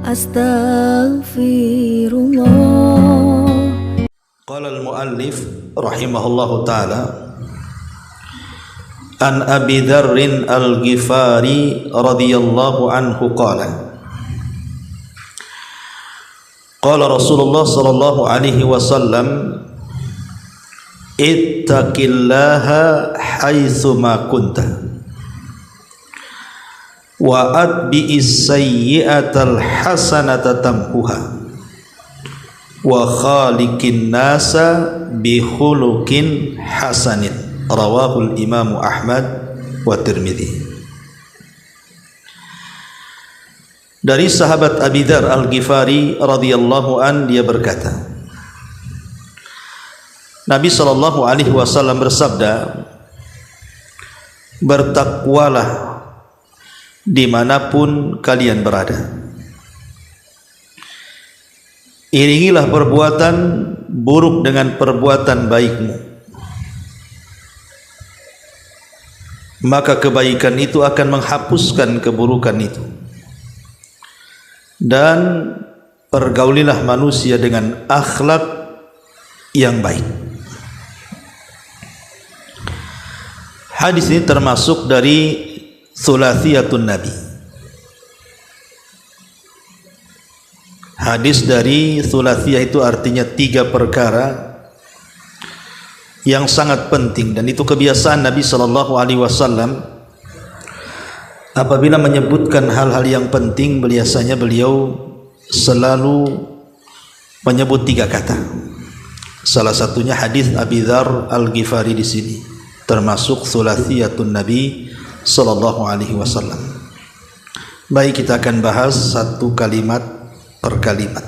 Astaghfirullah. Qala al-muallif rahimahullahu ta'ala an Abi Dzarrin al-Ghifari radhiyallahu anhu qala qala Rasulullah sallallahu alaihi wasallam ittaqillaha haitsu ma kunta wa atbi'is sayyi'atal hasanata tamhuha wa khaliqin nasa bi khuluqin hasanin rawahul Imam Ahmad wa Tirmidzi. Dari sahabat Abi Dzar Al-Ghifari radhiyallahu an, dia berkata, Nabi sallallahu alaihi wasallam bersabda, bertakwalah dimanapun kalian berada. Iringilah perbuatan buruk dengan perbuatan baikmu, maka kebaikan itu akan menghapuskan keburukan itu. Dan pergaulilah manusia dengan akhlak yang baik. Hadis ini termasuk dari Thulathiyatun Nabi. Hadis dari Thulathiyah itu artinya 3 perkara yang sangat penting, dan itu kebiasaan Nabi sallallahu alaihi wasallam. Apabila menyebutkan hal-hal yang penting, biasanya beliau selalu menyebut 3 kata. Salah satunya hadis Abi Dzar Al-Ghifari di sini, termasuk Thulathiyatun Nabi sallallahu alaihi wasallam. Baik, kita akan bahas satu kalimat per kalimat.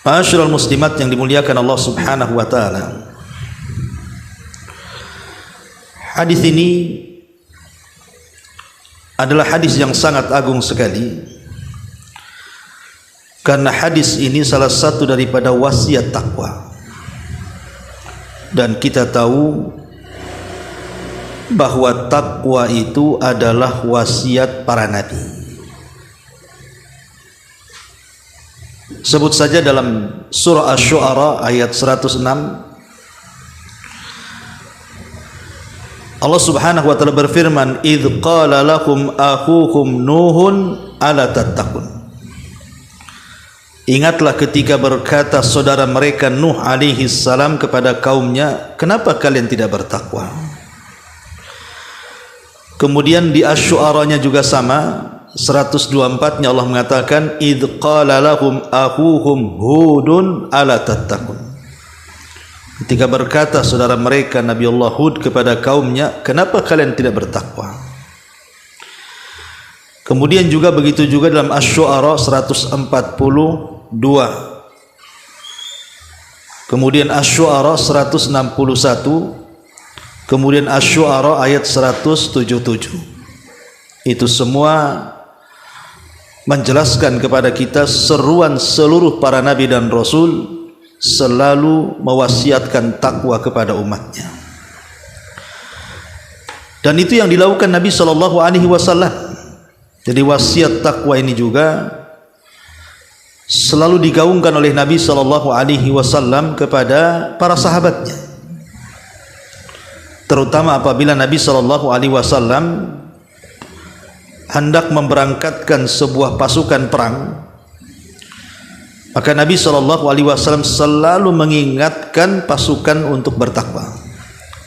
Ma'asyiral muslimat yang dimuliakan Allah Subhanahu wa taala. Hadis ini adalah hadis yang sangat agung sekali, karena hadis ini salah satu daripada wasiat takwa. Dan kita tahu bahwa takwa itu adalah wasiat para nabi. Sebut saja dalam surah Asy-Syu'ara ayat 106, Allah Subhanahu wa taala berfirman, "Idz qala lakum akhukum Nuhun ala tattaqun." Ingatlah ketika berkata saudara mereka Nuh alaihi salam kepada kaumnya, kenapa kalian tidak bertakwa? Kemudian di Asy-Syu'ara-nya juga sama, 124-nya Allah mengatakan, "Idz qala lahum akhuhum Hudun ala tattaqun." Ketika berkata saudara mereka Nabi Allah Hud kepada kaumnya, kenapa kalian tidak bertakwa? Kemudian juga begitu juga dalam Asy-Syu'ara 142. Kemudian Asy-Syu'ara 161. Kemudian Asy-Syu'ara ayat 177. Itu semua menjelaskan kepada kita seruan seluruh para nabi dan rasul selalu mewasiatkan takwa kepada umatnya. Dan itu yang dilakukan Nabi sallallahu alaihi wasallam. Jadi wasiat takwa ini juga selalu digaungkan oleh Nabi sallallahu alaihi wasallam kepada para sahabatnya. Terutama apabila Nabi sallallahu alaihi wasallam hendak memberangkatkan sebuah pasukan perang, maka Nabi SAW selalu mengingatkan pasukan untuk bertakwa,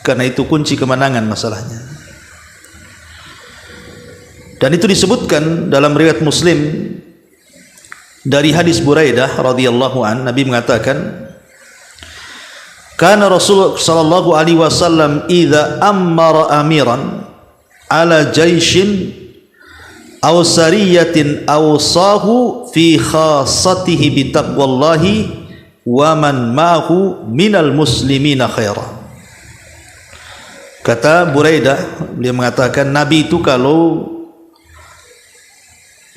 karena itu kunci kemenangan masalahnya. Dan itu disebutkan dalam riwayat Muslim dari hadis Buraidah radhiyallahu an, Nabi mengatakan, kana Rasul sallallahu alaihi wasallam idza ammara amiran ala jaishin aw sariyatin awsahu fi khassatihi bi taqwallahi wa man ma'ahu minal muslimina khaira. Kata Buraidah, dia mengatakan Nabi itu kalau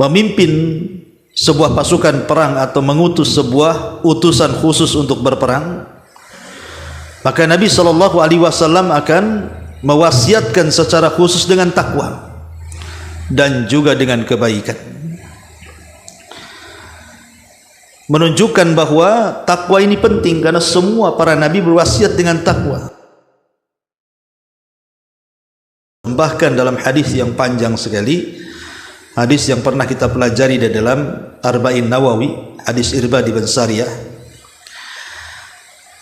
memimpin sebuah pasukan perang atau mengutus sebuah utusan khusus untuk berperang, maka Nabi SAW akan mewasiatkan secara khusus dengan takwa. dan juga dengan kebaikan. Menunjukkan bahwa takwa ini penting karena semua para nabi berwasiat dengan takwa. Bahkan dalam hadis yang panjang sekali, hadis yang pernah kita pelajari di dalam Arba'in Nawawi, hadis Irbad bin Sariyah,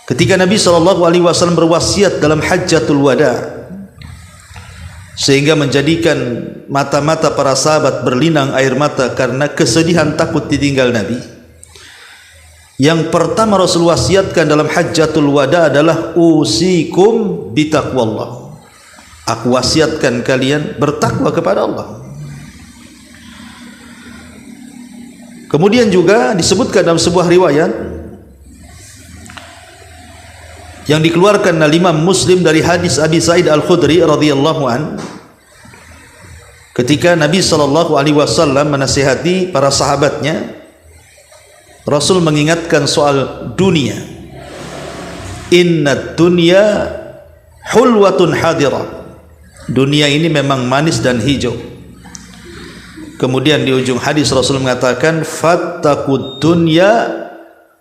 ketika Nabi SAW berwasiat dalam Hajjatul Wada, sehingga menjadikan mata-mata para sahabat berlinang air mata karena kesedihan takut ditinggal Nabi. Yang pertama Rasul wasiatkan dalam Hajjatul Wada adalah usikum bitaqwallah. Aku wasiatkan kalian bertakwa kepada Allah. Kemudian juga disebutkan dalam sebuah riwayat yang dikeluarkan oleh Imam Muslim dari hadis Abi Sa'id Al-Khudri radhiyallahu an, ketika Nabi SAW menasihati para sahabatnya, Rasul mengingatkan soal dunia. Inna dunya hulwatun hadirah. Dunia ini memang manis dan hijau. Kemudian di ujung hadis Rasul mengatakan, fattaqud dunya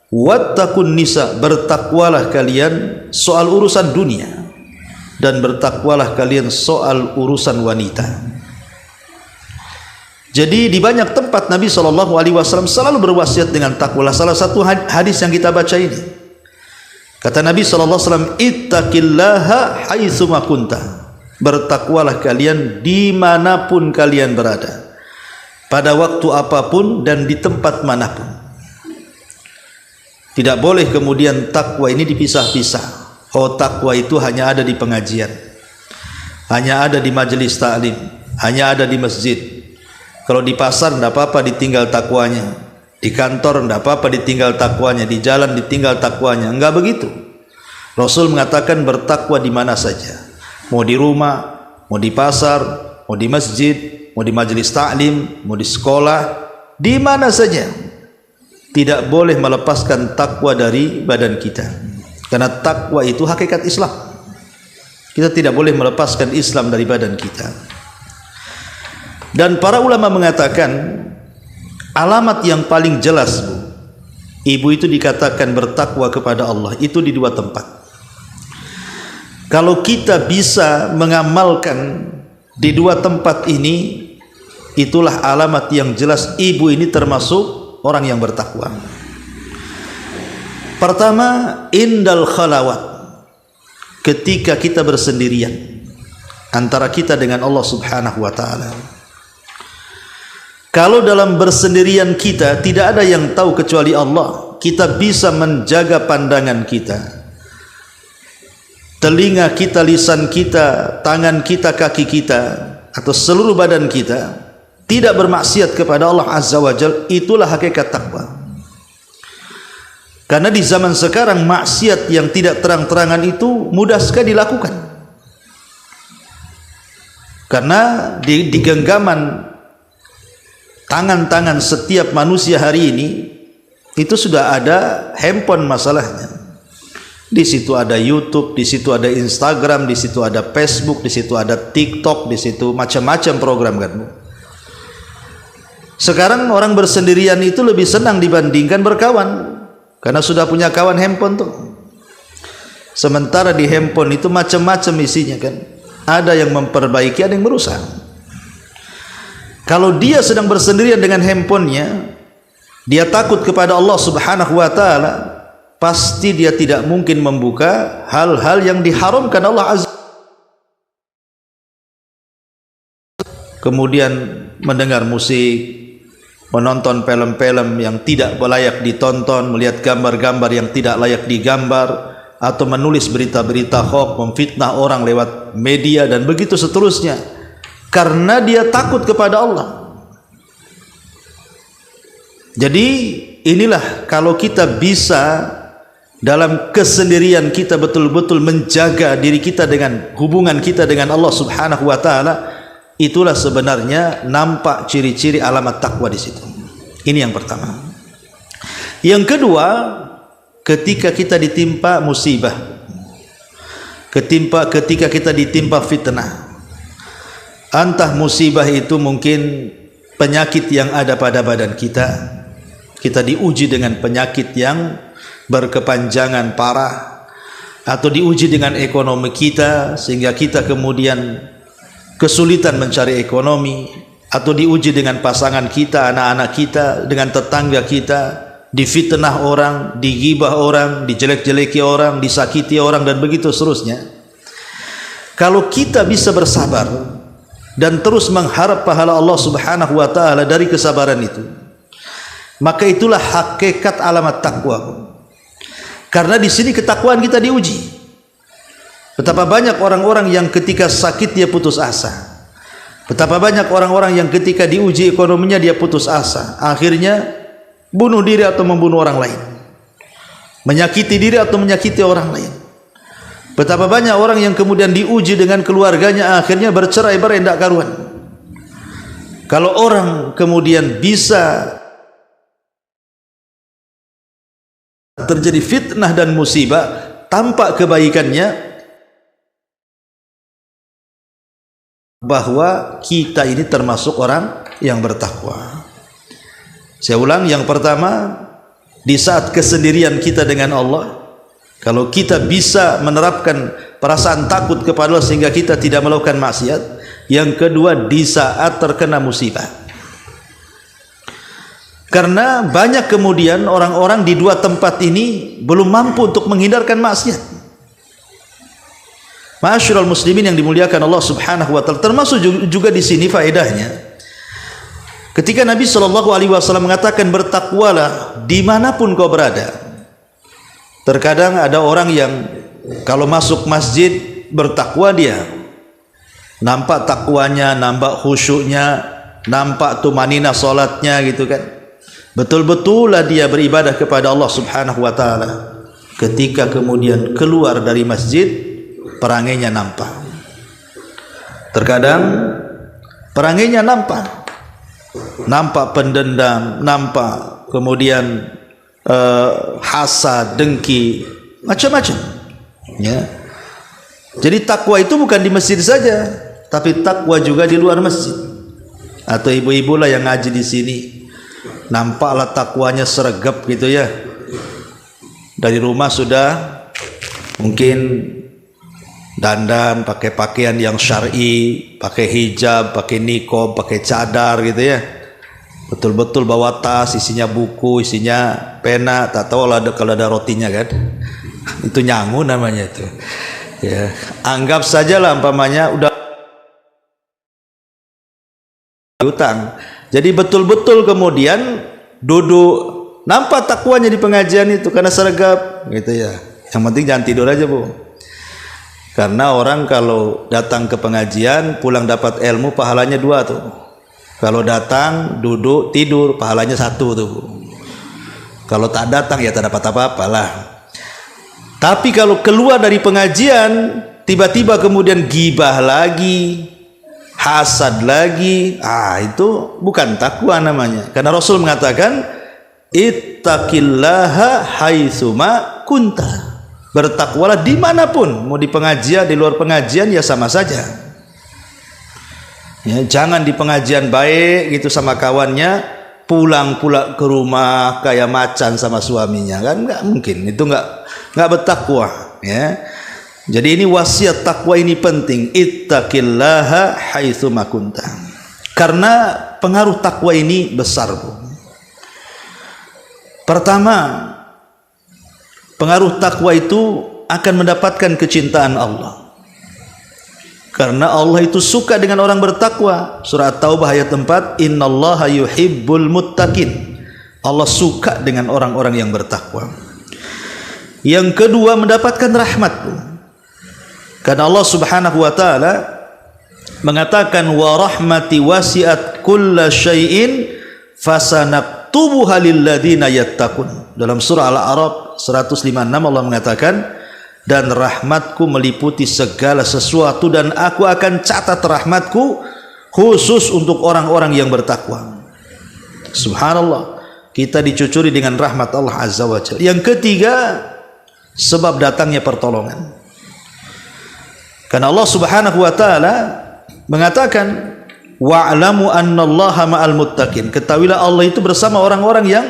wattaqun nisa. Bertakwalah kalian soal urusan dunia dan bertakwalah kalian soal urusan wanita. Jadi di banyak tempat Nabi SAW selalu berwasiat dengan takwa. Salah satu hadis yang kita baca ini, kata Nabi SAW, ittaqillaha haitsu ma kunta. Bertakwalah kalian dimanapun kalian berada, pada waktu apapun dan di tempat manapun. Tidak boleh kemudian takwa ini dipisah-pisah. Oh, takwa itu hanya ada di pengajian, hanya ada di majelis ta'lim, hanya ada di masjid. Kalau di pasar tidak apa-apa ditinggal takwanya, di kantor tidak apa-apa ditinggal takwanya, di jalan ditinggal takwanya. Enggak begitu. Rasul mengatakan bertakwa di mana saja, mau di rumah, mau di pasar, mau di masjid, mau di majelis ta'lim, mau di sekolah, di mana saja. Tidak boleh melepaskan takwa dari badan kita, karena takwa itu hakikat Islam. Kita tidak boleh melepaskan Islam dari badan kita. Dan para ulama mengatakan alamat yang paling jelas, ibu itu dikatakan bertakwa kepada Allah itu di dua tempat. Kalau kita bisa mengamalkan di dua tempat ini, itulah alamat yang jelas ibu ini termasuk orang yang bertakwa. Pertama, indal khalawat, ketika kita bersendirian antara kita dengan Allah Subhanahu wa taala. Kalau dalam bersendirian kita tidak ada yang tahu kecuali Allah, kita bisa menjaga pandangan kita, telinga kita, lisan kita, tangan kita, kaki kita, atau seluruh badan kita tidak bermaksiat kepada Allah Azza wa Jalla. Itulah hakikat takwa. Karena di zaman sekarang maksiat yang tidak terang-terangan itu mudah sekali dilakukan. Karena di genggaman tangan-tangan setiap manusia hari ini itu sudah ada handphone masalahnya. Di situ ada YouTube, di situ ada Instagram, di situ ada Facebook, di situ ada TikTok, di situ macam-macam program kan. Sekarang orang bersendirian itu lebih senang dibandingkan berkawan, karena sudah punya kawan handphone tuh. Sementara di handphone itu macam-macam isinya kan. Ada yang memperbaiki, ada yang merusak. Kalau dia sedang bersendirian dengan handphonenya, dia takut kepada Allah Subhanahu wa taala, pasti dia tidak mungkin membuka hal-hal yang diharamkan Allah Azza. Kemudian mendengar musik, menonton film-film yang tidak layak ditonton, melihat gambar-gambar yang tidak layak digambar, atau menulis berita-berita hoax, memfitnah orang lewat media dan begitu seterusnya. Karena dia takut kepada Allah. Jadi inilah kalau kita bisa dalam kesendirian kita betul-betul menjaga diri kita dengan hubungan kita dengan Allah Subhanahu wa taala, itulah sebenarnya nampak ciri-ciri alamat takwa di situ. Ini yang pertama. Yang kedua, ketika kita ditimpa musibah, ketika kita ditimpa fitnah, Entah musibah itu mungkin penyakit yang ada pada badan kita. Kita diuji dengan penyakit yang berkepanjangan parah, atau diuji dengan ekonomi kita sehingga kita kemudian kesulitan mencari ekonomi, atau diuji dengan pasangan kita, anak-anak kita, dengan tetangga kita, difitnah orang, digibah orang, dijelek-jeleki orang, disakiti orang, dan begitu seterusnya. Kalau kita bisa bersabar dan terus mengharap pahala Allah Subhanahu wa taala dari kesabaran itu, maka itulah hakikat alamat takwa. Karena di sini ketakwaan kita diuji. Betapa banyak orang-orang yang ketika sakit dia putus asa. Betapa banyak orang-orang yang ketika diuji ekonominya dia putus asa, akhirnya bunuh diri atau membunuh orang lain, menyakiti diri atau menyakiti orang lain. Betapa banyak orang yang kemudian diuji dengan keluarganya, akhirnya bercerai-berai tidak karuan. Kalau orang kemudian bisa terjadi fitnah dan musibah, tampak kebaikannya, bahwa kita ini termasuk orang yang bertakwa. Saya ulang, yang pertama, di saat kesendirian kita dengan Allah, kalau kita bisa menerapkan perasaan takut kepada Allah sehingga kita tidak melakukan maksiat. Yang kedua, di saat terkena musibah. Karena banyak kemudian orang-orang di dua tempat ini belum mampu untuk menghindarkan maksiat. Ma'asyiral muslimin yang dimuliakan Allah Subhanahu wa taala, termasuk juga di sini faedahnya. Ketika Nabi SAW mengatakan bertakwalah dimanapun kau berada. Terkadang ada orang yang kalau masuk masjid bertakwa dia, nampak takwanya, nampak khusyuknya, nampak tumanina salatnya gitu kan. Betul-betul dia beribadah kepada Allah Subhanahu wa taala. Ketika kemudian keluar dari masjid, perangainya nampak. Terkadang perangainya nampak pendendam, nampak kemudian hasad, dengki, macam-macam. Ya. Jadi takwa itu bukan di masjid saja, tapi takwa juga di luar masjid. Atau ibu-ibu lah yang ngaji di sini, nampaklah takwanya sergap gitu ya. Dari rumah sudah mungkin dandan, pakai pakaian yang syar'i, pakai hijab, pakai niqab, pakai cadar gitu ya. Betul-betul bawa tas, isinya buku, isinya pena, tak tahu lah kalau ada rotinya kan. Itu nyangu namanya itu. Ya, anggap sajalah umpamanya udah utang. Jadi betul-betul kemudian duduk, nampak takwanya di pengajian itu karena sergap gitu ya. Yang penting jangan tidur aja, Bu. Karena orang kalau datang ke pengajian pulang dapat ilmu pahalanya 2 tuh. Kalau datang duduk tidur pahalanya 1 tuh. Kalau tak datang ya tak dapat apa-apalah. Tapi kalau keluar dari pengajian tiba-tiba kemudian gibah lagi, hasad lagi, itu bukan takwa namanya. Karena Rasul mengatakan ittaqillaha haitsuma kunta. Bertakwalah dimanapun, mau di pengajian, di luar pengajian ya sama saja. Ya, jangan di pengajian baik gitu sama kawannya, pulang pula ke rumah kayak macan sama suaminya, kan nggak mungkin. Itu nggak bertakwa. Ya. Jadi ini wasiat takwa ini penting. Ittaqillaha haitsuma kunta. Karena pengaruh takwa ini besar, Bu. Pertama, pengaruh takwa itu akan mendapatkan kecintaan Allah. Karena Allah itu suka dengan orang bertakwa. Surah At-Taubah ayat 4, innallaha yuhibbul muttaqin. Allah suka dengan orang-orang yang bertakwa. Yang kedua, mendapatkan rahmat. Karena Allah Subhanahu wa taala mengatakan wa rahmati wasi'at kulla syai'in fasanaktubuha lil ladzina yattaqun. Dalam surah Al-A'raf 156 Allah mengatakan, dan rahmatku meliputi segala sesuatu dan aku akan catat rahmatku khusus untuk orang-orang yang bertakwa. Subhanallah, kita dicucuri dengan rahmat Allah Azza wa Jalla. Yang ketiga, sebab datangnya pertolongan. Karena Allah Subhanahu wa taala mengatakan wa'lamu annallaha ma'al muttaqin, ketahuilah Allah itu bersama orang-orang yang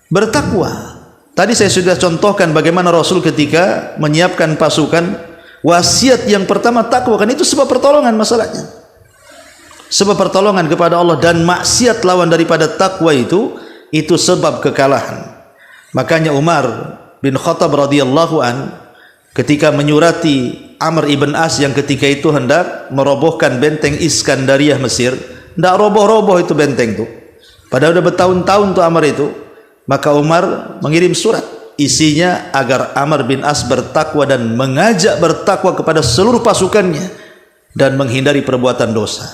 bertakwa. Tadi saya sudah contohkan bagaimana Rasul ketika menyiapkan pasukan, wasiat yang pertama takwa, kan itu sebab pertolongan masalahnya, sebab pertolongan kepada Allah, dan maksiat lawan daripada takwa itu sebab kekalahan. Makanya Umar bin Khattab radhiyallahu an ketika menyurati Amr ibn As yang ketika itu hendak merobohkan benteng Iskandariyah Mesir, tidak roboh-roboh itu benteng itu, padahal sudah bertahun-tahun tuh Amr itu. Maka Umar mengirim surat, isinya agar Amr bin As bertakwa dan mengajak bertakwa kepada seluruh pasukannya dan menghindari perbuatan dosa.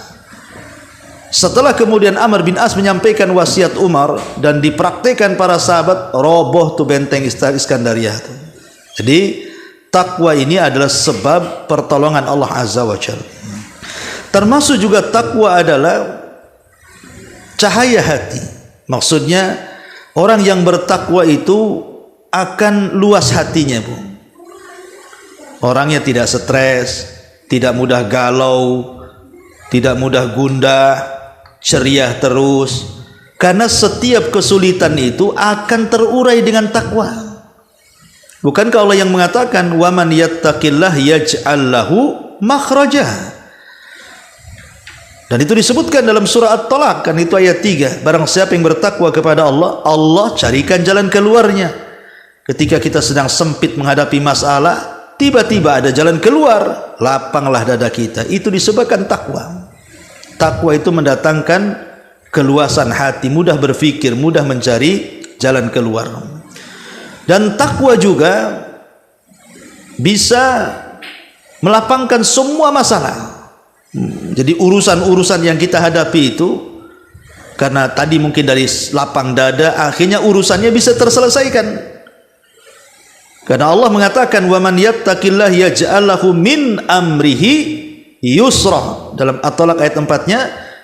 Setelah kemudian Amr bin As menyampaikan wasiat Umar dan dipraktikkan para sahabat, roboh tuh benteng Iskandariyah itu. Jadi takwa ini adalah sebab pertolongan Allah Azza wa Jalla. Termasuk juga takwa adalah cahaya hati. Maksudnya orang yang bertakwa itu akan luas hatinya, Bu. Orangnya tidak stres, tidak mudah galau, tidak mudah gundah, ceria terus. Karena setiap kesulitan itu akan terurai dengan takwa. Bukankah Allah yang mengatakan wa man yattaqillah yaj'al lahu makhraja? Dan itu disebutkan dalam surah At-Talaq, kan itu ayat 3. Barang siapa yang bertakwa kepada Allah, Allah carikan jalan keluarnya. Ketika kita sedang sempit menghadapi masalah, tiba-tiba ada jalan keluar, lapanglah dada kita. Itu disebabkan takwa. Takwa itu mendatangkan keluasan hati, mudah berfikir, mudah mencari jalan keluar. Dan takwa juga bisa melapangkan semua masalah. Jadi urusan-urusan yang kita hadapi itu, karena tadi mungkin dari lapang dada, akhirnya urusannya bisa terselesaikan. Karena Allah mengatakan wa man yattaqillah yaj'al lahu min amrihi yusra. Dalam At-Talaq ayat 4-nya,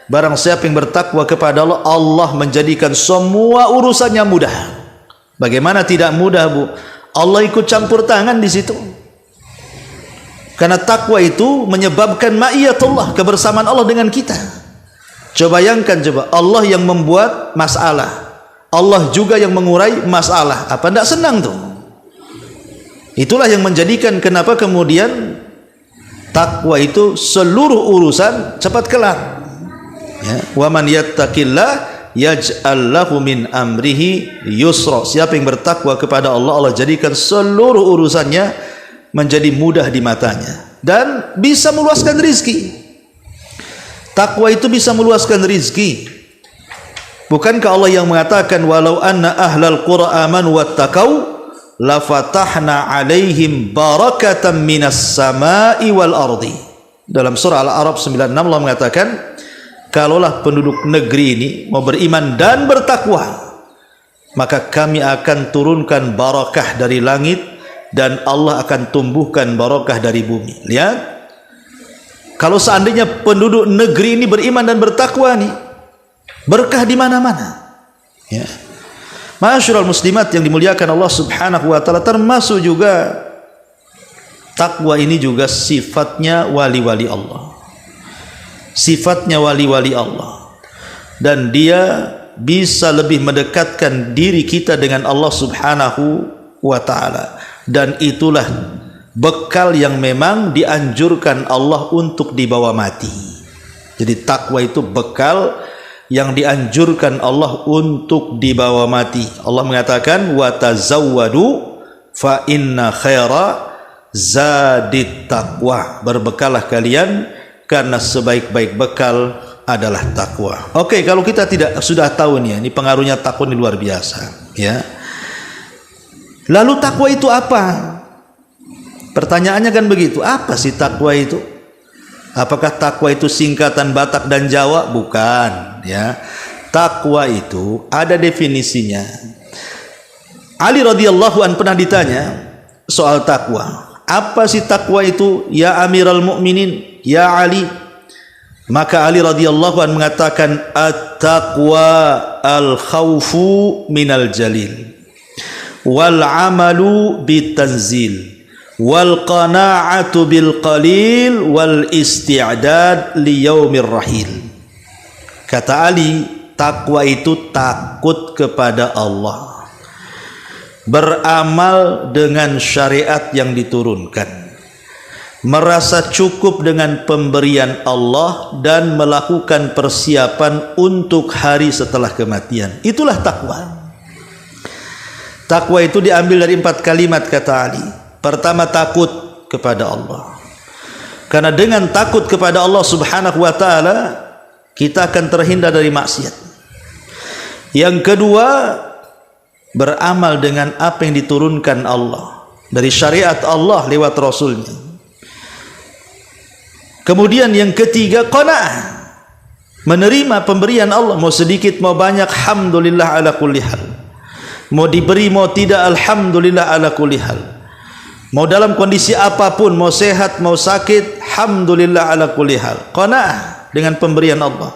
barang siapa yang bertakwa kepada Allah, Allah menjadikan semua urusannya mudah. Bagaimana tidak mudah, Bu? Allah ikut campur tangan di situ. Karena takwa itu menyebabkan ma'iyatullah, kebersamaan Allah dengan kita. Coba bayangkan, Allah yang membuat masalah, Allah juga yang mengurai masalah. Apa tidak senang tuh? Itulah yang menjadikan kenapa kemudian takwa itu seluruh urusan cepat kelar. Ya, wa man yattaqillah yaj'al lahu min amrihi yusra. Siapa yang bertakwa kepada Allah, Allah jadikan seluruh urusannya menjadi mudah di matanya dan bisa meluaskan rizki. Takwa itu bisa meluaskan rizki. Bukankah Allah yang mengatakan walau anna ahlal qura amanu wattaqau lafatahna alaihim barakatan minas samai wal ardi. Dalam surah Al-A'raf 96 Allah mengatakan, kalaulah penduduk negeri ini mau beriman dan bertakwa, maka kami akan turunkan barakah dari langit dan Allah akan tumbuhkan barakah dari bumi. Lihat, kalau seandainya penduduk negeri ini beriman dan bertakwa nih, berkah di mana-mana. Ya. Masyarul muslimat yang dimuliakan Allah Subhanahu wa taala, termasuk juga takwa ini juga sifatnya wali-wali Allah. Sifatnya wali-wali Allah, dan dia bisa lebih mendekatkan diri kita dengan Allah Subhanahu wa taala, dan itulah bekal yang memang dianjurkan Allah untuk dibawa mati. Jadi takwa itu bekal yang dianjurkan Allah untuk dibawa mati. Allah mengatakan wa tazawwadu fa inna khaira zadit taqwa. Berbekallah kalian karena sebaik-baik bekal adalah takwa. Oke, kalau kita tidak sudah tahu nih, ini pengaruhnya takwa ini luar biasa, ya. Lalu takwa itu apa? Pertanyaannya kan begitu. Apa sih takwa itu? Apakah takwa itu singkatan Batak dan Jawa? Bukan, ya. Takwa itu ada definisinya. Ali radhiyallahu an pernah ditanya soal takwa. Apa sih takwa itu, ya Amirul Mukminin, ya Ali? Maka Ali radhiyallahu an mengatakan, at-taqwa al-khawfu minal jalil wal amalu bitanzil wal qana'atu bil qalil wal isti'dad li yaumir rahil. Kata Ali, takwa itu takut kepada Allah, beramal dengan syariat yang diturunkan, merasa cukup dengan pemberian Allah, dan melakukan persiapan untuk hari setelah kematian. Itulah takwa. Takwa itu diambil dari 4 kalimat, kata Ali. Pertama, takut kepada Allah. Karena dengan takut kepada Allah Subhanahu wa ta'ala, kita akan terhindar dari maksiat. Yang kedua, beramal dengan apa yang diturunkan Allah dari syariat Allah lewat Rasulnya. Kemudian yang ketiga, qanaah, menerima pemberian Allah, mau sedikit mau banyak, alhamdulillah ala kulli hal. Mau diberi mau tidak, alhamdulillah ala kulli hal. Mau dalam kondisi apapun, mau sehat mau sakit, alhamdulillah ala kulli hal. Qanaah dengan pemberian Allah.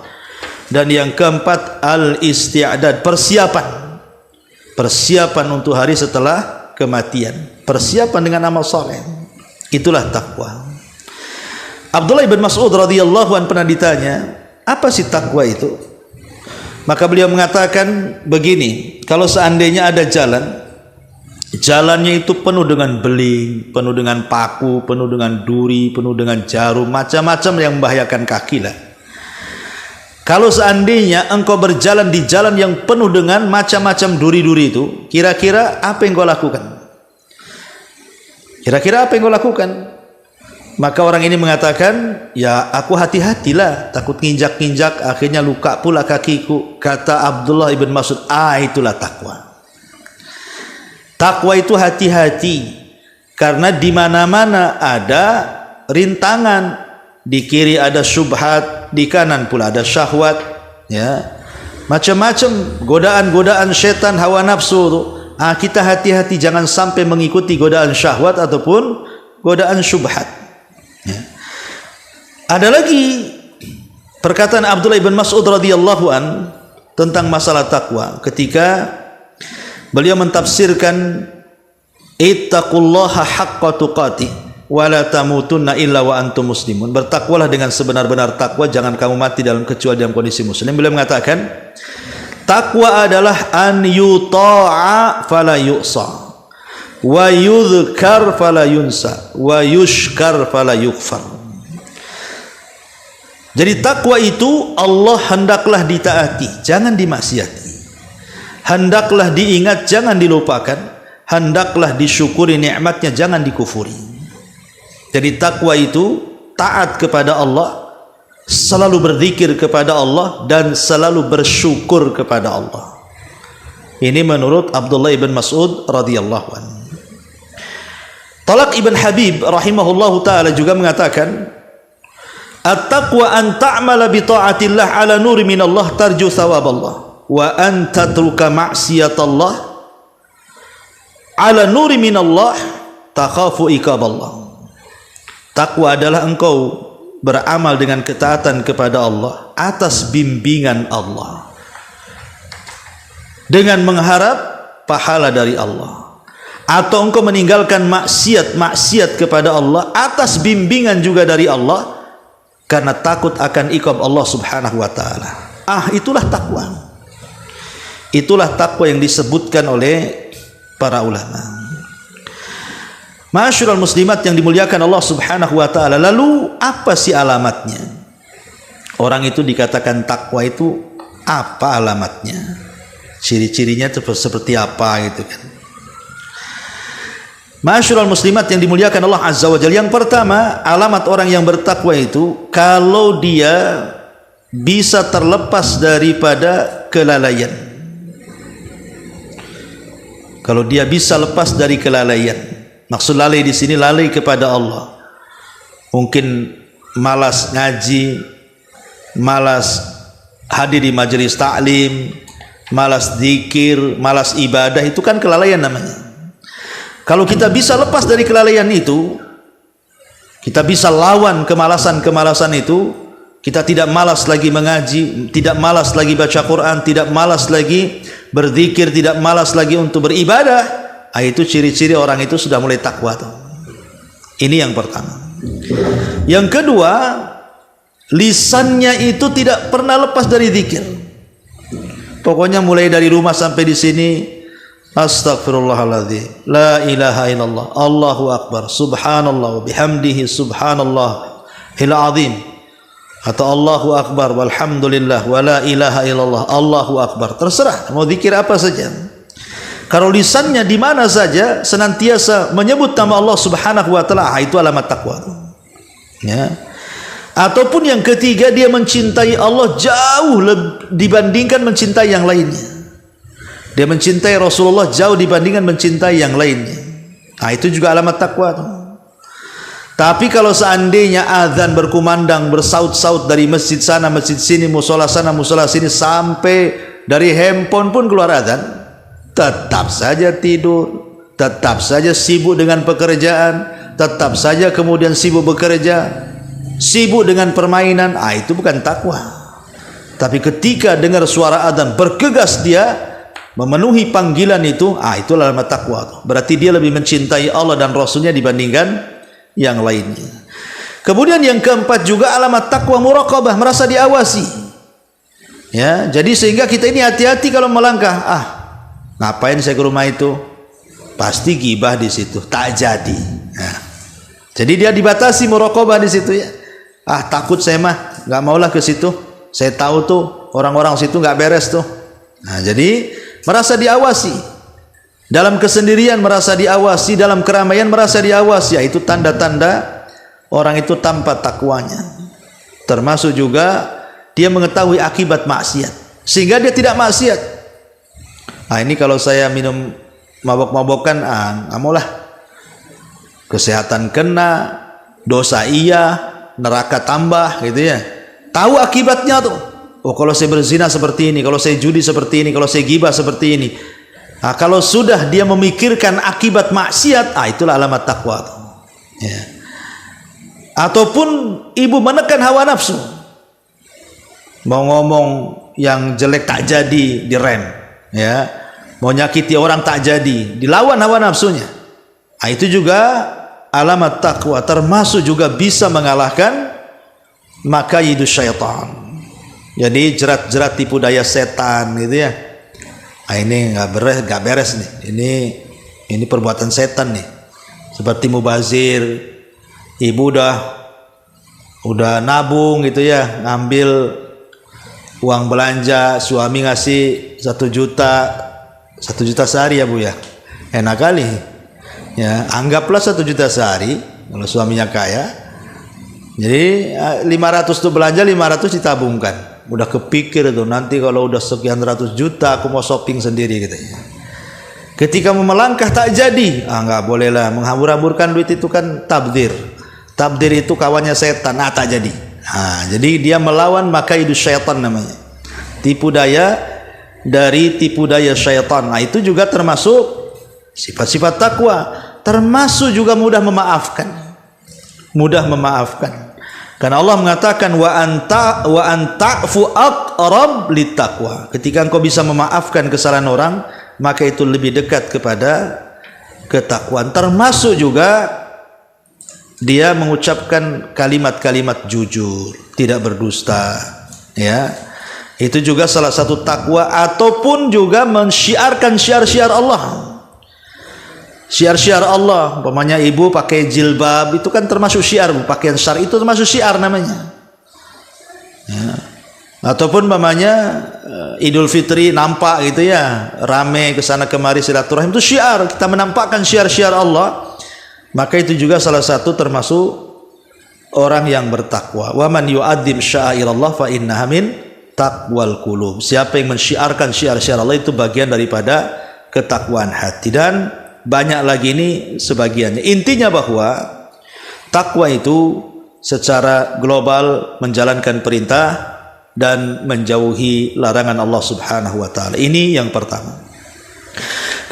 Dan yang keempat, al-isti'dad, persiapan untuk hari setelah kematian, persiapan dengan amal saleh. Itulah takwa. Abdullah bin Mas'ud radhiyallahu anhu pernah ditanya, apa sih takwa itu? Maka beliau mengatakan begini, kalau seandainya ada jalannya itu penuh dengan beling, penuh dengan paku, penuh dengan duri, penuh dengan jarum, macam-macam yang membahayakan kaki lah. Kalau seandainya engkau berjalan di jalan yang penuh dengan macam-macam duri-duri itu, kira-kira apa yang kau lakukan? Kira-kira apa yang kau lakukan? Maka orang ini mengatakan, ya aku hati-hatilah, takut nginjak-nginjak, akhirnya luka pula kakiku. Kata Abdullah ibn Mas'ud, itulah takwa. Takwa itu hati-hati, karena di mana-mana ada rintangan. Di kiri ada syubhat, di kanan pula ada syahwat, ya, macam-macam godaan-godaan setan, hawa nafsu itu. Kita hati-hati jangan sampai mengikuti godaan syahwat ataupun godaan syubhat. Ya. Ada lagi perkataan Abdullah bin Mas'ud radhiyallahu an tentang masalah takwa ketika beliau mentafsirkan ittaqullaha haqqa tuqatih wa la tamutunna illa wa antum muslimun. Bertakwalah dengan sebenar-benar takwa, jangan kamu mati kecuali dalam kondisi muslim. Beliau mengatakan, takwa adalah an yuta'a fala yu'sa, wa yudhkar fala yunsa, wa yushkar fala yukfar. Jadi takwa itu Allah hendaklah ditaati, jangan dimaksiati. Hendaklah diingat, jangan dilupakan. Hendaklah disyukuri nikmatnya, jangan dikufuri. Jadi takwa itu taat kepada Allah, selalu berzikir kepada Allah, dan selalu bersyukur kepada Allah. Ini menurut Abdullah ibn Mas'ud radhiyallahu anhu. Talaq ibn Habib rahimahullahu ta'ala juga mengatakan, at-taqwa an ta'mala bi ta'atillah ala nuri minallah tarju thawaballah, wa an tatruka ma'siyatallah ala nuri minallah takhafu iqaballah. Takwa adalah engkau beramal dengan ketaatan kepada Allah atas bimbingan Allah, dengan mengharap pahala dari Allah. Atau engkau meninggalkan maksiat kepada Allah atas bimbingan juga dari Allah, karena takut akan iqab Allah subhanahu wa ta'ala. Itulah takwa. Itulah takwa yang disebutkan oleh para ulama. Ma'asyiral muslimat yang dimuliakan Allah subhanahu wa ta'ala. Lalu apa sih alamatnya? Orang itu dikatakan takwa itu apa alamatnya? Ciri-cirinya seperti apa gitu kan? Ma'asyiral muslimat yang dimuliakan Allah azza wa jalla, yang pertama, alamat orang yang bertakwa itu kalau dia bisa terlepas daripada kelalaian. Kalau dia bisa lepas dari kelalaian. Maksud lalai di sini lalai kepada Allah. Mungkin malas ngaji, malas hadir di majelis taklim, malas zikir, malas ibadah, itu kan kelalaian namanya. Kalau kita bisa lepas dari kelalaian itu, kita bisa lawan kemalasan-kemalasan itu, kita tidak malas lagi mengaji, tidak malas lagi baca Quran, tidak malas lagi berzikir, tidak malas lagi untuk beribadah. Itu ciri-ciri orang itu sudah mulai takwa tuh. Ini yang pertama. Yang kedua, lisannya itu tidak pernah lepas dari zikir. Pokoknya mulai dari rumah sampai di sini, astagfirullahaladzim, la ilaha illallah, Allahu akbar, subhanallah, bihamdihi subhanallahil azim, atau Allahu akbar, walhamdulillah, wa la ilaha illallah, Allahu akbar. Terserah mau zikir apa saja. Kalau lisannya di mana saja senantiasa menyebut nama Allah Subhanahu wa taala, itu alamat takwa. Ya. Ataupun yang ketiga, dia mencintai Allah jauh dibandingkan mencintai yang lainnya. Dia mencintai Rasulullah jauh dibandingkan mencintai yang lainnya. Nah, itu juga alamat takwa. Tapi kalau seandainya azan berkumandang, bersaut-saut dari masjid sana, masjid sini, musola sana, musola sini, sampai dari handphone pun keluar azan, tetap saja tidur, tetap saja sibuk dengan pekerjaan, tetap saja kemudian sibuk bekerja, sibuk dengan permainan, itu bukan takwa. Tapi ketika dengar suara adzan, bergegas dia memenuhi panggilan itu, itu alamat takwa. Berarti dia lebih mencintai Allah dan Rasulnya dibandingkan yang lainnya. Kemudian yang keempat juga alamat takwa muraqabah, merasa diawasi. Ya, jadi sehingga kita ini hati-hati kalau melangkah. Ngapain saya ke rumah itu? Pasti gibah di situ, tak jadi. Nah, jadi dia dibatasi muraqabah di situ ya. Takut saya mah, nggak maulah ke situ. Saya tahu tuh orang-orang situ nggak beres tuh. Nah, jadi merasa diawasi. Dalam kesendirian merasa diawasi, dalam keramaian merasa diawasi. Itu tanda-tanda orang itu tanpa takwanya. Termasuk juga dia mengetahui akibat maksiat, sehingga dia tidak maksiat. Ini kalau saya minum mabok-mabokan, nggak maulah. Kesehatan kena, dosa iya, neraka tambah, gitu ya. Tahu akibatnya tuh. Kalau saya berzina seperti ini, kalau saya judi seperti ini, kalau saya gibah seperti ini. Kalau sudah dia memikirkan akibat maksiat, itulah alamat takwa tuh. Ya. Ataupun ibu menekan hawa nafsu, mau ngomong yang jelek tak jadi, direm, ya. Mau nyakiti orang tak jadi, dilawan hawa nafsunya. Itu juga alamat takwa, termasuk juga bisa mengalahkan makayidus syaitan. Jadi jerat-jerat tipu daya setan gitu ya. Ini nggak beres nih. Ini perbuatan setan nih. Seperti mubazir, ibu udah nabung gitu ya, ngambil uang belanja, suami ngasih 1 juta sehari ya Bu ya. Enak kali. Ya, anggaplah 1 juta sehari kalau suaminya kaya. Jadi 500 tuh belanja, 500 ditabungkan. Udah kepikir tuh, nanti kalau udah sekian ratus juta aku mau shopping sendiri gitu ya. Ketika mau melangkah tak jadi, nggak boleh lah, menghambur-hamburkan duit itu kan tabdir. Tabdir itu kawannya setan, tak jadi. Jadi dia melawan makaidu syaitan namanya. Tipu daya dari tipu daya syaitan. Itu juga termasuk sifat-sifat takwa, termasuk juga mudah memaafkan. Mudah memaafkan. Karena Allah mengatakan wa anta'fu aqrab littaqwa. Ketika engkau bisa memaafkan kesalahan orang, maka itu lebih dekat kepada ketakwaan. Termasuk juga dia mengucapkan kalimat-kalimat jujur, tidak berdusta, ya. Itu juga salah satu takwa. Ataupun juga mensyiarkan syiar-syiar Allah. Syiar-syiar Allah, umpamanya ibu pakai jilbab, itu kan termasuk syiar, pakaian syar itu termasuk syiar namanya. Ya. Ataupun umpamanya Idul Fitri nampak gitu ya, rame kesana kemari silaturahim, itu syiar, kita menampakkan syiar-syiar Allah. Maka itu juga salah satu termasuk orang yang bertakwa. Wa man yu'adzim sya'airallah fa innaha min taqwal qulub. Siapa yang mensyiarkan syiar-syiar Allah, itu bagian daripada ketakwaan hati. Dan banyak lagi ini sebagiannya. Intinya bahwa takwa itu secara global menjalankan perintah dan menjauhi larangan Allah Subhanahu wa taala. Ini yang pertama.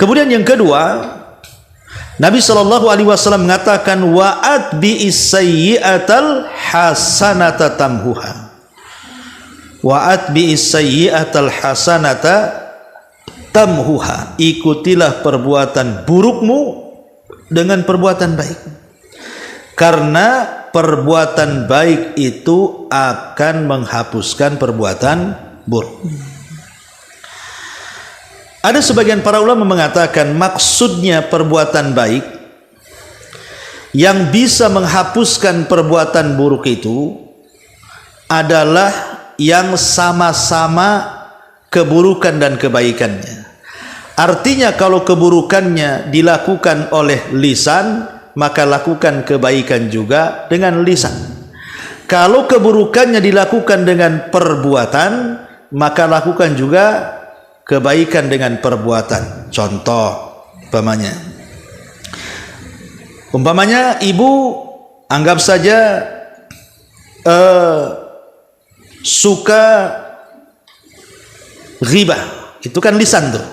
Kemudian yang kedua, Nabi sallallahu alaihi wasallam mengatakan wa atbi'is sayyi'atal hasanata tamhuha. Wa atbi'is sayyi'atal hasanata tamhuha. Ikutilah perbuatan burukmu dengan perbuatan baik. Karena perbuatan baik itu akan menghapuskan perbuatan buruk. Ada sebagian para ulama mengatakan maksudnya perbuatan baik yang bisa menghapuskan perbuatan buruk itu adalah yang sama-sama keburukan dan kebaikannya. Artinya kalau keburukannya dilakukan oleh lisan, maka lakukan kebaikan juga dengan lisan. Kalau keburukannya dilakukan dengan perbuatan, maka lakukan juga kebaikan dengan perbuatan. Contoh umpamanya ibu anggap saja suka ghibah, itu kan lisan tuh.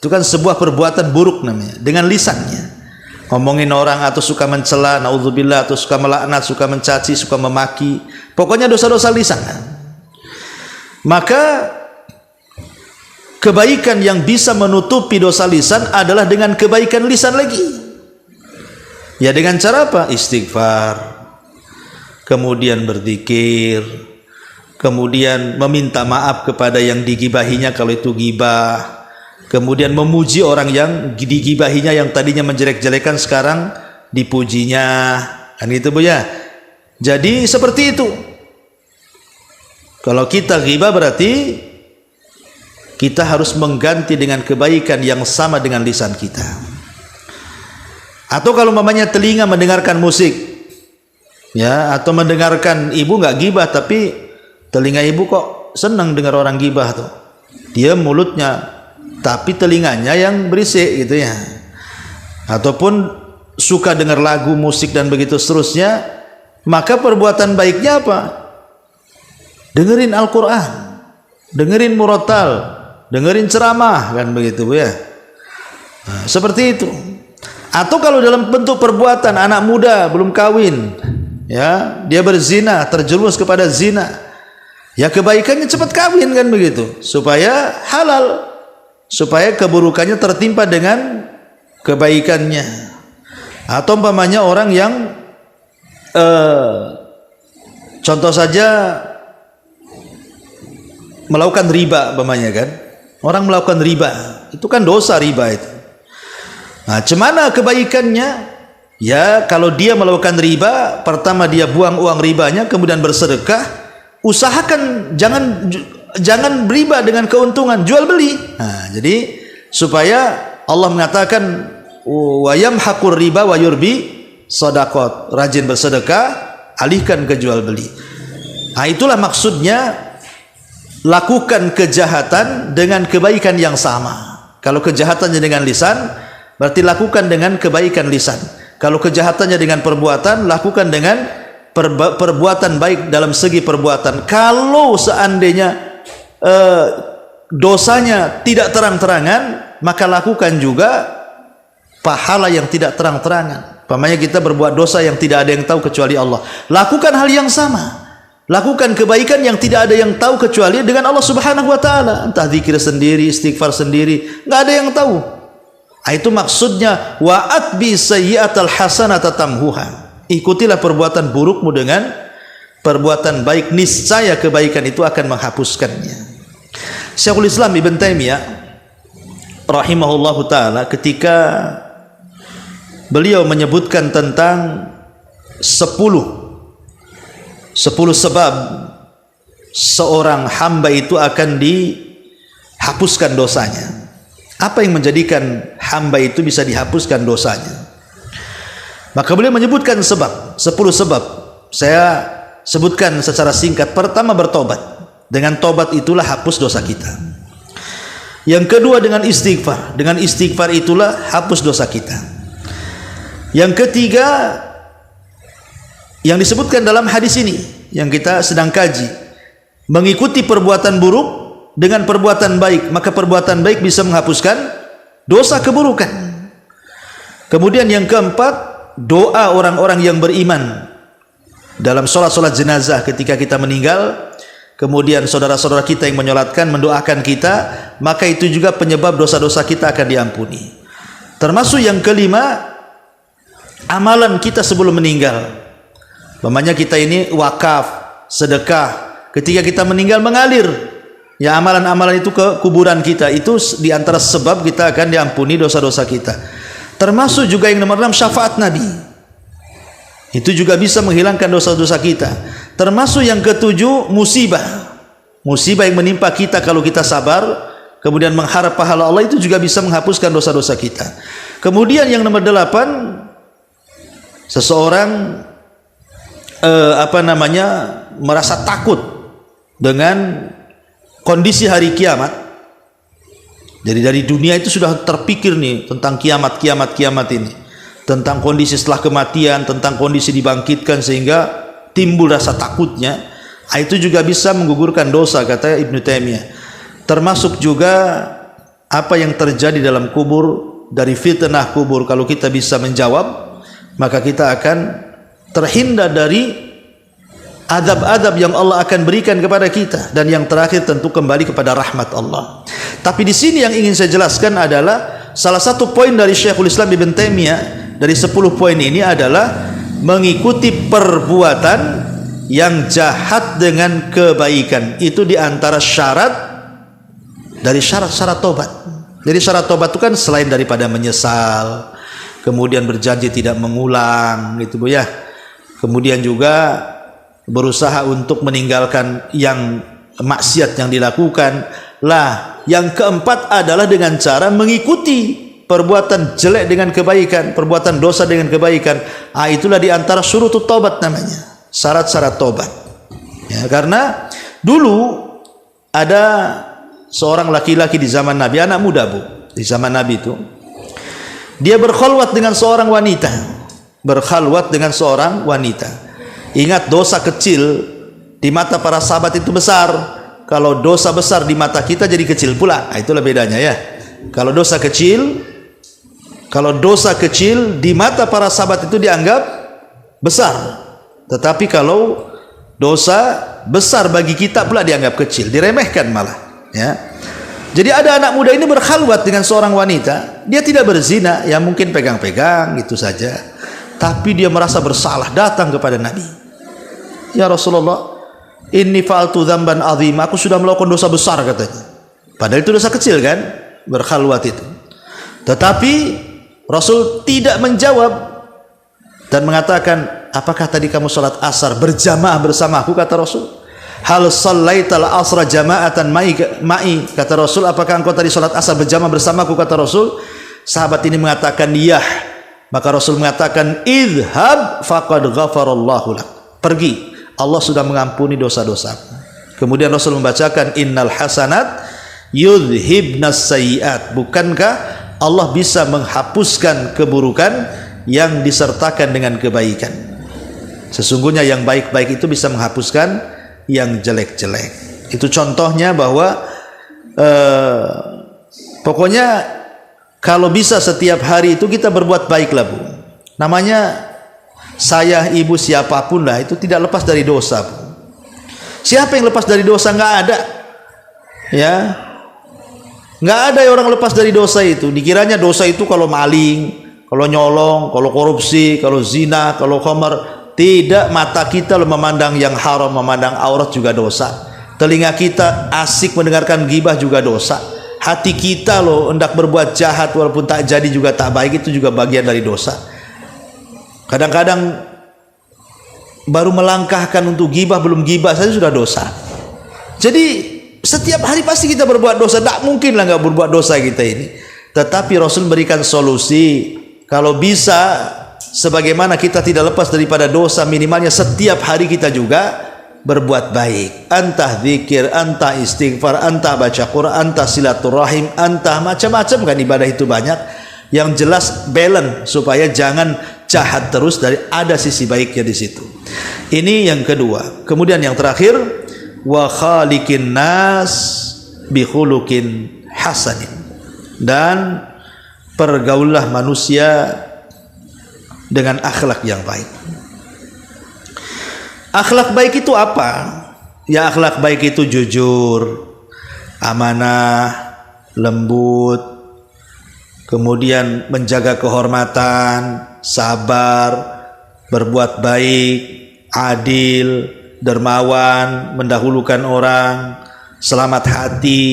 Itu kan sebuah perbuatan buruk namanya, dengan lisannya. Ngomongin orang atau suka mencela, naudzubillah, atau suka melaknat, suka mencaci, suka memaki. Pokoknya dosa-dosa lisan. Maka kebaikan yang bisa menutupi dosa lisan adalah dengan kebaikan lisan lagi. Ya dengan cara apa? Istighfar, kemudian berzikir, kemudian meminta maaf kepada yang digibahinya kalau itu gibah, kemudian memuji orang yang digibahinya yang tadinya menjelek-jelekan sekarang dipujinya, kan itu Bu ya. Jadi seperti itu. Kalau kita ghibah berarti kita harus mengganti dengan kebaikan yang sama dengan lisan kita. Atau kalau mamanya telinga mendengarkan musik, ya, atau mendengarkan ibu nggak ghibah tapi telinga ibu kok senang dengar orang ghibah tuh. Dia mulutnya tapi telinganya yang berisik gitu ya. Ataupun suka dengar lagu, musik dan begitu seterusnya, maka perbuatan baiknya apa? Dengerin Al-Quran, dengerin murotal, dengerin ceramah, kan begitu Bu ya. Nah, seperti itu. Atau kalau dalam bentuk perbuatan anak muda belum kawin, ya, dia berzina, terjerumus kepada zina, ya kebaikannya cepat kawin, kan begitu, supaya halal, supaya keburukannya tertimpa dengan kebaikannya. Atau umpamanya orang yang contoh saja melakukan riba umpamanya, kan, orang melakukan riba, itu kan dosa riba itu. Nah, cemana kebaikannya? Ya, kalau dia melakukan riba, pertama dia buang uang ribanya, kemudian bersedekah. Usahakan jangan riba dengan keuntungan, jual beli. Nah, jadi supaya Allah mengatakan wa yamhaqur riba wa yurbi shadaqat, rajin bersedekah, alihkan ke jual beli. Nah, itulah maksudnya lakukan kejahatan dengan kebaikan yang sama. Kalau kejahatannya dengan lisan, berarti lakukan dengan kebaikan lisan. Kalau kejahatannya dengan perbuatan, lakukan dengan perbuatan baik dalam segi perbuatan. Kalau seandainya dosanya tidak terang-terangan, maka lakukan juga pahala yang tidak terang-terangan. Umpamanya kita berbuat dosa yang tidak ada yang tahu kecuali Allah, lakukan hal yang sama. Lakukan kebaikan yang tidak ada yang tahu kecuali dengan Allah Subhanahu wa taala. Entah zikir sendiri, istighfar sendiri, nggak ada yang tahu. Itu maksudnya wa atbi sayyi'atal hasanata tamhuha. Ikutilah perbuatan burukmu dengan perbuatan baik, niscaya kebaikan itu akan menghapuskannya. Syekhul Islam Ibn Taimiyah rahimahullahu taala ketika beliau menyebutkan tentang 10 sebab seorang hamba itu akan dihapuskan dosanya. Apa yang menjadikan hamba itu bisa dihapuskan dosanya? Maka beliau menyebutkan 10 sebab. Saya sebutkan secara singkat. Pertama, bertobat. Dengan tobat itulah hapus dosa kita. Yang kedua, dengan istighfar. Dengan istighfar itulah hapus dosa kita. Yang ketiga, yang disebutkan dalam hadis ini yang kita sedang kaji, mengikuti perbuatan buruk dengan perbuatan baik, maka perbuatan baik bisa menghapuskan dosa keburukan. Kemudian yang keempat, doa orang-orang yang beriman dalam sholat jenazah ketika kita meninggal, kemudian saudara-saudara kita yang menyolatkan mendoakan kita, maka itu juga penyebab dosa-dosa kita akan diampuni. Termasuk yang kelima, amalan kita sebelum meninggal. Umpamanya kita ini wakaf, sedekah, ketika kita meninggal mengalir ya amalan-amalan itu ke kuburan kita, itu di antara sebab kita akan diampuni dosa-dosa kita. Termasuk juga yang nomor 6 syafaat Nabi, itu juga bisa menghilangkan dosa-dosa kita. Termasuk yang ketujuh musibah yang menimpa kita kalau kita sabar kemudian mengharap pahala Allah, itu juga bisa menghapuskan dosa-dosa kita. Kemudian yang nomor 8, seseorang merasa takut dengan kondisi hari kiamat. Jadi dari dunia itu sudah terpikir nih tentang kiamat ini, tentang kondisi setelah kematian, tentang kondisi dibangkitkan, sehingga timbul rasa takutnya. Itu juga bisa menggugurkan dosa, kata Ibnu Taimiyah. Termasuk juga apa yang terjadi dalam kubur, dari fitnah kubur. Kalau kita bisa menjawab, maka kita akan terhindar dari adab-adab yang Allah akan berikan kepada kita. Dan yang terakhir tentu kembali kepada rahmat Allah. Tapi di sini yang ingin saya jelaskan adalah salah satu poin dari Syekhul Islam Ibnu Taimiyah dari 10 poin ini adalah mengikuti perbuatan yang jahat dengan kebaikan. Itu di antara syarat dari syarat-syarat tobat. Jadi syarat tobat itu kan selain daripada menyesal, kemudian berjanji tidak mengulang, gitu Bu ya. Kemudian juga berusaha untuk meninggalkan yang maksiat yang dilakukan. Lah, yang keempat adalah dengan cara mengikuti perbuatan jelek dengan kebaikan, perbuatan dosa dengan kebaikan. Itulah di antara syurutut taubat namanya, syarat-syarat tobat. Ya, karena dulu ada seorang laki-laki di zaman Nabi, anak muda Bu, di zaman Nabi itu, dia berkhalwat dengan seorang wanita. Ingat, dosa kecil di mata para sahabat itu besar. Kalau dosa besar di mata kita jadi kecil pula. Itulah bedanya ya. Kalau dosa kecil di mata para sahabat itu dianggap besar. Tetapi kalau dosa besar bagi kita pula dianggap kecil, diremehkan malah. Ya. Jadi ada anak muda ini berkhalwat dengan seorang wanita. Dia tidak berzina, ya mungkin pegang-pegang gitu saja. Tapi dia merasa bersalah, datang kepada Nabi. Ya Rasulullah, inni fa'altu dzamban azim, aku sudah melakukan dosa besar, katanya. Padahal itu dosa kecil kan, berkhalwat itu. Tetapi Rasul tidak menjawab dan mengatakan, apakah tadi kamu salat asar berjamaah bersamaku, kata Rasul. Hal shallaital asra jama'atan ma'i, kata Rasul, apakah engkau tadi salat asar berjamaah bersamaku, kata Rasul. Sahabat ini mengatakan iya. Maka Rasul mengatakan, idhab faqad ghafarallahu lak, pergi, Allah sudah mengampuni dosa-dosa. Kemudian Rasul membacakan, innal hasanat yudhibnas sayyiat, bukankah Allah bisa menghapuskan keburukan yang disertakan dengan kebaikan. Sesungguhnya yang baik-baik itu bisa menghapuskan yang jelek-jelek. Itu contohnya bahwa pokoknya kalau bisa setiap hari itu kita berbuat baiklah Bu. Namanya saya, ibu, siapapun lah, itu tidak lepas dari dosa Bu. Siapa yang lepas dari dosa? Nggak ada. Ya, nggak ada orang lepas dari dosa itu. Dikiranya dosa itu kalau maling, kalau nyolong, kalau korupsi, kalau zina, kalau khamar. Tidak, mata kita memandang yang haram, memandang aurat juga dosa. Telinga kita asik mendengarkan gibah juga dosa. Hati kita hendak berbuat jahat walaupun tak jadi juga tak baik, itu juga bagian dari dosa. Kadang-kadang baru melangkahkan untuk gibah, belum gibah saja sudah dosa. Jadi setiap hari pasti kita berbuat dosa. Tak mungkin lah nggak berbuat dosa kita ini. Tetapi Rasul berikan solusi. Kalau bisa, sebagaimana kita tidak lepas daripada dosa, minimalnya setiap hari kita juga berbuat baik. Antah zikir, antah istighfar, antah baca Quran, antah silaturahim, antah macam-macam kan, ibadah itu banyak. Yang jelas balance supaya jangan jahat terus, dari ada sisi baiknya di situ. Ini yang kedua. Kemudian yang terakhir, wa khaliqin nas bi khuluqin hasanin, dan pergaulah manusia dengan akhlak yang baik. Akhlak baik itu apa? Ya, akhlak baik itu jujur, amanah, lembut, kemudian menjaga kehormatan, sabar, berbuat baik, adil, dermawan, mendahulukan orang, selamat hati,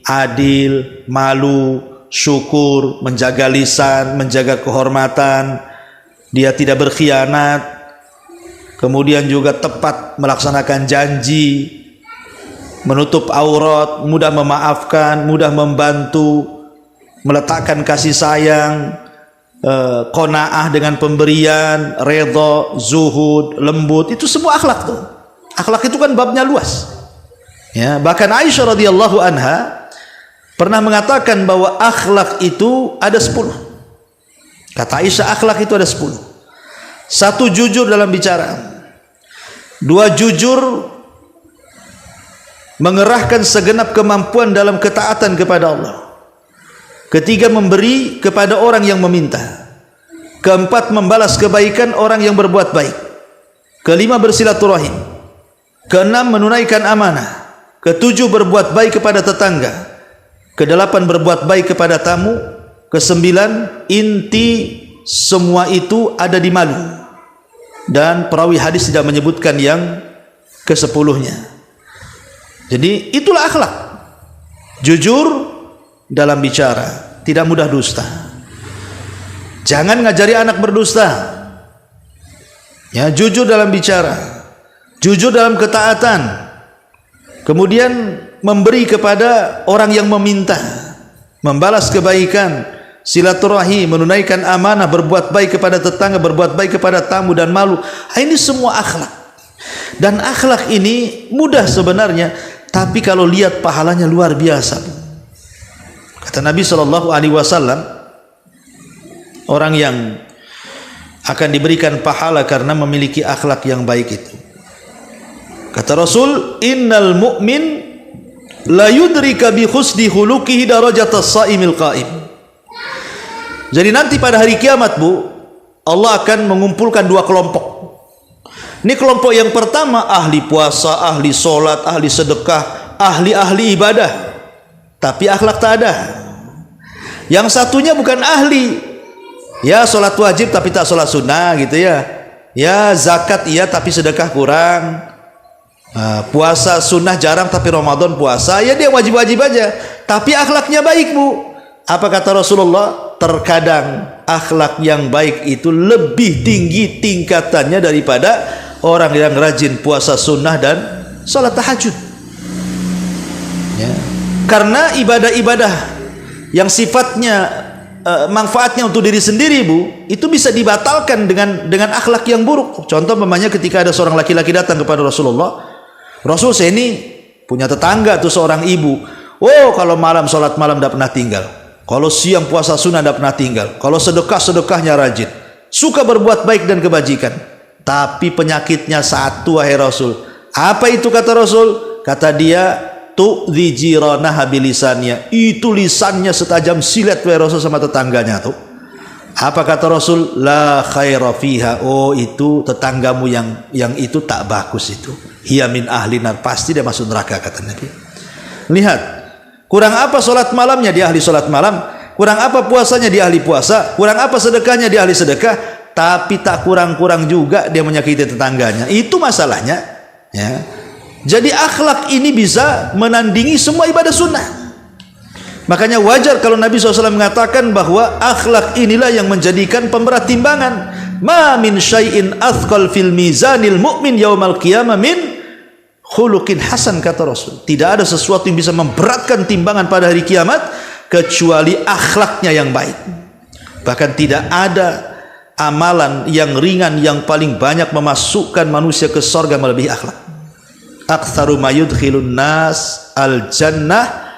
adil, malu, syukur, menjaga lisan, menjaga kehormatan, dia tidak berkhianat, kemudian juga tepat melaksanakan janji, menutup aurat, mudah memaafkan, mudah membantu, meletakkan kasih sayang, qanaah dengan pemberian, redha, zuhud, lembut, itu semua akhlak tuh. Akhlak itu kan babnya luas. Ya, bahkan Aisyah radhiyallahu anha pernah mengatakan bahwa akhlak itu ada 10. Kata Aisyah, akhlak itu ada 10. 1, jujur dalam bicara. 2, jujur mengerahkan segenap kemampuan dalam ketaatan kepada Allah. 3, memberi kepada orang yang meminta. 4, membalas kebaikan orang yang berbuat baik. 5, bersilaturahim. 6, menunaikan amanah. 7, berbuat baik kepada tetangga. 8, berbuat baik kepada tamu. 9, inti semua itu ada di malu. Dan perawi hadis tidak menyebutkan yang ke-10-nya. Jadi itulah akhlak. Jujur dalam bicara, tidak mudah dusta. Jangan ngajari anak berdusta. Ya, jujur dalam bicara, jujur dalam ketaatan. Kemudian memberi kepada orang yang meminta, membalas kebaikan, silaturahim, menunaikan amanah, berbuat baik kepada tetangga, berbuat baik kepada tamu dan malu. Ini semua akhlak. Dan akhlak ini mudah sebenarnya, tapi kalau lihat pahalanya luar biasa. Kata Nabi SAW, orang yang akan diberikan pahala karena memiliki akhlak yang baik itu. Kata Rasul, innal mu'min la yudrika bi husni khuluqihi darajatas saimil qaim. Jadi nanti pada hari kiamat, Bu, Allah akan mengumpulkan 2 kelompok. Ini kelompok yang pertama, ahli puasa, ahli solat, ahli sedekah, ahli ibadah, tapi akhlak tak ada. Yang satunya bukan ahli, ya solat wajib tapi tak solat sunnah gitu ya. Ya zakat iya tapi sedekah kurang. Puasa sunnah jarang tapi Ramadan puasa. Ya dia wajib-wajib aja, tapi akhlaknya baik, Bu. Apa kata Rasulullah? Terkadang akhlak yang baik itu lebih tinggi tingkatannya daripada orang yang rajin puasa sunnah dan salat tahajud. Ya. Karena ibadah-ibadah yang sifatnya manfaatnya untuk diri sendiri, Bu, itu bisa dibatalkan dengan akhlak yang buruk. Contoh umpamanya ketika ada seorang laki-laki datang kepada Rasulullah. Rasul, saya ini punya tetangga tuh seorang ibu. Oh, kalau malam salat malam tidak pernah tinggal. Kalau siang puasa sunnah tidak pernah tinggal. Kalau sedekahnya rajin. Suka berbuat baik dan kebajikan. Tapi penyakitnya satu, wahai Rasul. Apa itu kata Rasul? Kata dia, tu'dhi jiranaha bilisannya. Itu lisannya setajam silet, wahai Rasul, sama tetangganya tuh. Apa kata Rasul? La khaira fiha. Oh, itu tetanggamu yang itu tak bagus itu. Hiya min ahlinar, pasti dia masuk neraka, kata Nabi. Lihat, kurang apa solat malamnya, dia ahli solat malam. Kurang apa puasanya, dia ahli puasa. Kurang apa sedekahnya, dia ahli sedekah. Tapi tak kurang-kurang juga dia menyakiti tetangganya. Itu masalahnya, ya. Jadi akhlak ini bisa menandingi semua ibadah sunnah. Makanya wajar kalau Nabi SAW mengatakan bahwa akhlak inilah yang menjadikan pemberat timbangan. Ma min syai'in athqal fil mizanil mu'min yaumal qiyamah min khuluqin hasan, kata Rasul. Tidak ada sesuatu yang bisa memberatkan timbangan pada hari kiamat kecuali akhlaknya yang baik. Bahkan tidak ada amalan yang ringan yang paling banyak memasukkan manusia ke surga melebihi akhlak. Aktsaru ma yudkhilun nas al jannah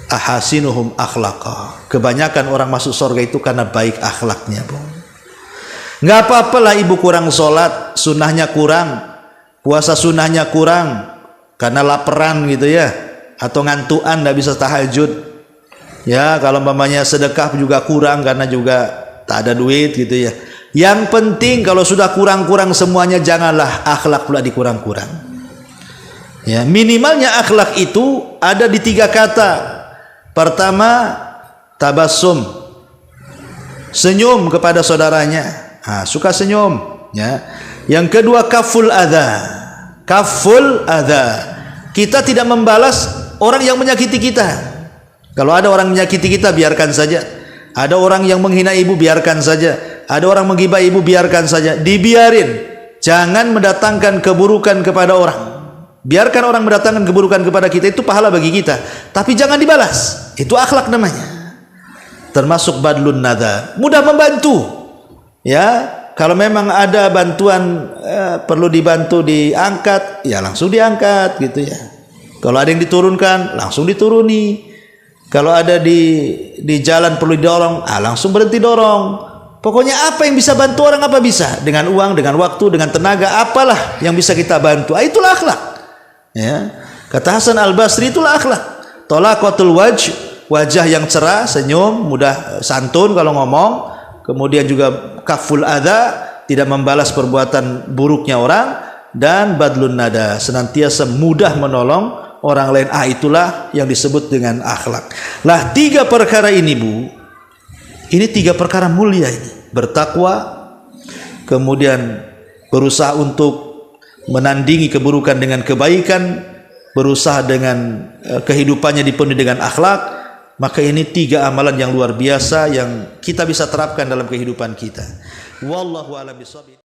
ahasinuhum akhlaqa. Kebanyakan orang masuk surga itu karena baik akhlaknya, Bu. Nggak apa-apalah ibu kurang sholat, sunnahnya kurang, puasa sunnahnya kurang karena laparan gitu ya, atau ngantuan nggak bisa tahajud. Ya, kalau umpamanya sedekah juga kurang karena juga tak ada duit gitu ya. Yang penting kalau sudah kurang-kurang semuanya, janganlah akhlak pula dikurang-kurang. Ya, minimalnya akhlak itu ada di 3 kata. Pertama, tabassum, senyum kepada saudaranya. Suka senyum, ya. Yang kedua, kaful adza. Kaful adza. Kita tidak membalas orang yang menyakiti kita. Kalau ada orang menyakiti kita, biarkan saja. Ada orang yang menghina ibu, biarkan saja. Ada orang menggibah ibu, biarkan saja. Dibiarin. Jangan mendatangkan keburukan kepada orang. Biarkan orang mendatangkan keburukan kepada kita, itu pahala bagi kita. Tapi jangan dibalas. Itu akhlak namanya. Termasuk badlun nada. Mudah membantu. Ya. Kalau memang ada bantuan perlu dibantu diangkat, ya langsung diangkat gitu ya. Kalau ada yang diturunkan, langsung dituruni. Kalau ada di jalan perlu didorong, langsung berhenti dorong. Pokoknya apa yang bisa bantu orang, apa bisa. Dengan uang, dengan waktu, dengan tenaga, apalah yang bisa kita bantu. Itulah akhlak. Ya. Kata Hasan Al-Basri, itulah akhlak. Talaqatul wajah yang cerah, senyum, mudah santun kalau ngomong. Kemudian juga kaful adza, tidak membalas perbuatan buruknya orang, dan badlun nada, senantiasa mudah menolong orang lain. Itulah yang disebut dengan akhlak. Lah 3 perkara ini, Bu, ini 3 perkara mulia ini. Bertakwa, kemudian berusaha untuk menandingi keburukan dengan kebaikan, berusaha dengan kehidupannya dipenuhi dengan akhlak. Maka ini 3 amalan yang luar biasa yang kita bisa terapkan dalam kehidupan kita. Wallahu a'lam bishawab.